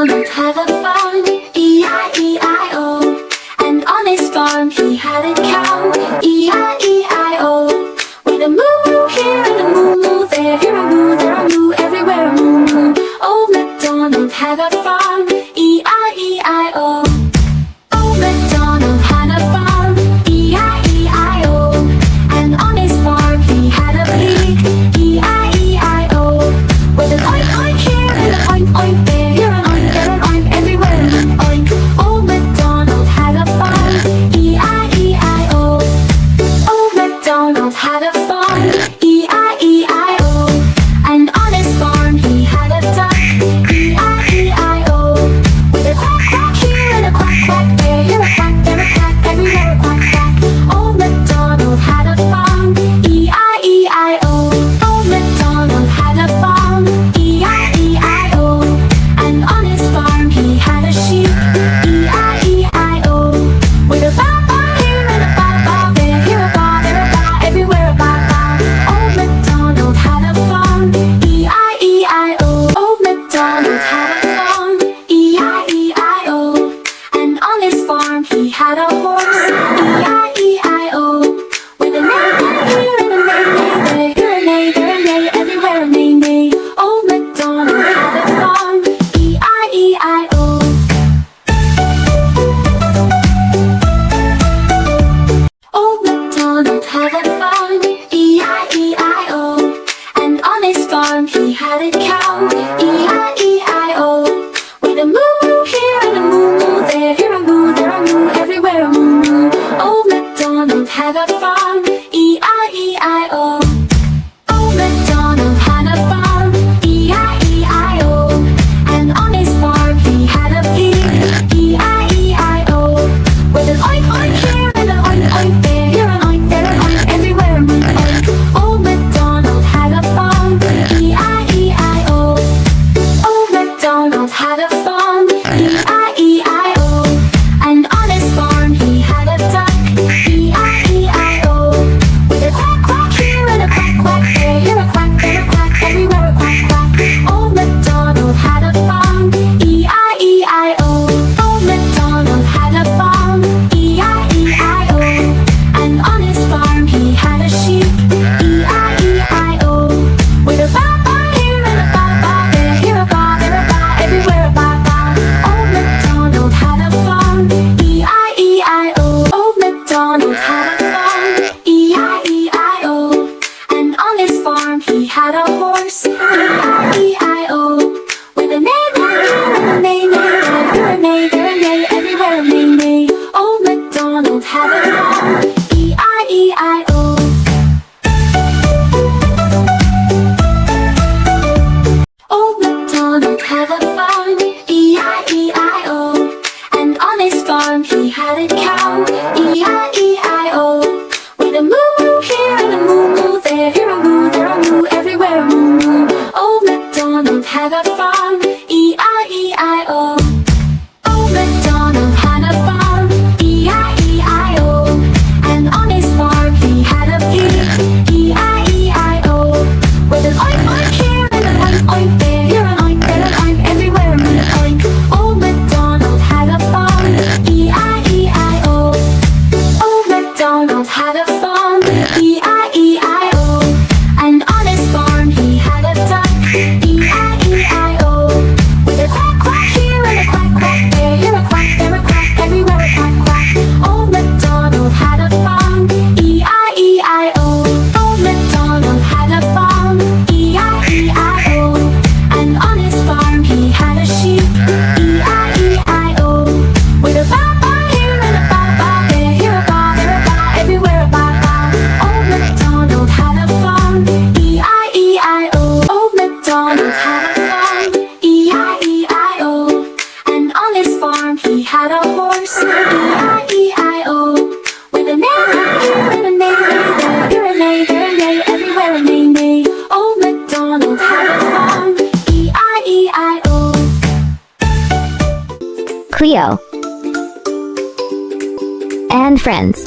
MacDonald had a farm, E-I-E-I-O. And on his farm he had a cow, E-I-E-I-O. With a moo-moo here and a moo-moo there, here a moo, there a moo, everywhere a moo-moo. Old MacDonald had a farm, E-I-E-I-O. Old MacDonald had a farm, E-I-E-I-O. And on his farm he had a pig, E-I-E-I-O. With an oink oink here and an oink oink there, here an oink, there an oink, everywhere an oink. Old MacDonald had a farm, E-I-E-I-O. Old MacDonald had a farm, E-I-E-I-O. And on his farm he had a duck, E-I-E-I-O. With a quack quack here and a quack quack there, here a quack, there a quack, everywhere a quack quack. Old MacDonald had a farm, E-I-E-I-O. Old MacDonald had a farm, E-I-E-I-O. And on his farm he had a sheep, E-I-E-I-O. With a Baa Baa here and a Baa Baa there, here a Baa, there a Baa, everywhere a Baa Baa. Old MacDonald had a farm, E-I-E-I-O. Old MacDonald had a farm, E-I-E-I-O. And on his farm he had a horse, E-I-E-I-O. With a neigh neigh here and a neigh neigh there, here a neigh, there a neigh, everywhere a neigh neigh. Old MacDonald had a farm, E-I-E-I-O. Old MacDonald had a farm, E-I-E-I-O. And on his farm he had a cow, E-I-E-I-O. With a moo-moo here and a moo-moo there, here a moo, there a moo, everywhere a moo-moo. Old MacDonald had a farm, E-I-E-I-O. Old MacDonald had a farm, E-I-E-I-O. And on his farm he had a pig, E-I-E-I-O. With an oink oink here and an oink oink there, here an oink, there an oink, everywhere a moo oink. Old MacDonald had a farm, E-I-E-I-O. Old MacDonald had a farm, E-I-E-I-O. And on his farm he had a duck, E-I-E-I-O. With a quack quack here and a quack quack there, here a quack, there a quack, everywhere a quack quack. Old MacDonald had a farm, E-I-E-I-O. Old MacDonald had a farm, E-I-E-I-O. And on his farm he had a sheep, E-I-E-I-O. With a Baa Baa here and a Baa Baa there, here a Baa, there a Baa, everywhere a Baa Baa. Old MacDonald had a farm, E-I-E-I-O. Old MacDonald had a farm, E-I-E-I-O. And on his farm he had a horse, E-I-E-I-O. With a neigh neigh here and a neigh neigh there, here a neigh, there a neigh, everywhere a neigh neigh. Old MacDonald had a farm, E-I-E-I-O. Old MacDonald had a farm, E-I-E-I-O. And on his farm he had a cow, E-I-E-I-O. With a moo-moo here and a moo-moo there, here a moo, there a moo, everywhere a moo-moo. Old MacDonald had a farm, E-I-E-I-O. Old MacDonald had a farm, E-I-E-I-O. And on his farm he had a pig, E-I-E-I-O. With an oink oink here and an oink oink there, here an oink, there an oink, everywhere a moo oink. Old MacDonald had a farm, E-I-E-I-O. Old MacDonald had a farm, E-I-E-I-O. And on his farm he had a duck, E-I-E-I-O. With a quack quack here and a quack quack there, here a quack, there a quack, everywhere a quack quack. Old MacDonald had a farm, E-I-E-I-O. Old MacDonald had a farm, E-I-E-I-O. And on his farm he had a sheep, E-I-E-I-O. With a Baa Baa here and a Baa Baa there, here a Baa, there a Baa, everywhere a Baa Baa. Old MacDonald had a farm, E-I-E-I-O. Old MacDonald had a farm, E-I-E-I-O. And on his farm he had a horse, E-I-E-I-O. With a neigh neigh here and a neigh neigh there, here a neigh, there a neigh, everywhere a neigh neigh. Old MacDonald had a farm, E-I-E-I-O. Cleo and Friends.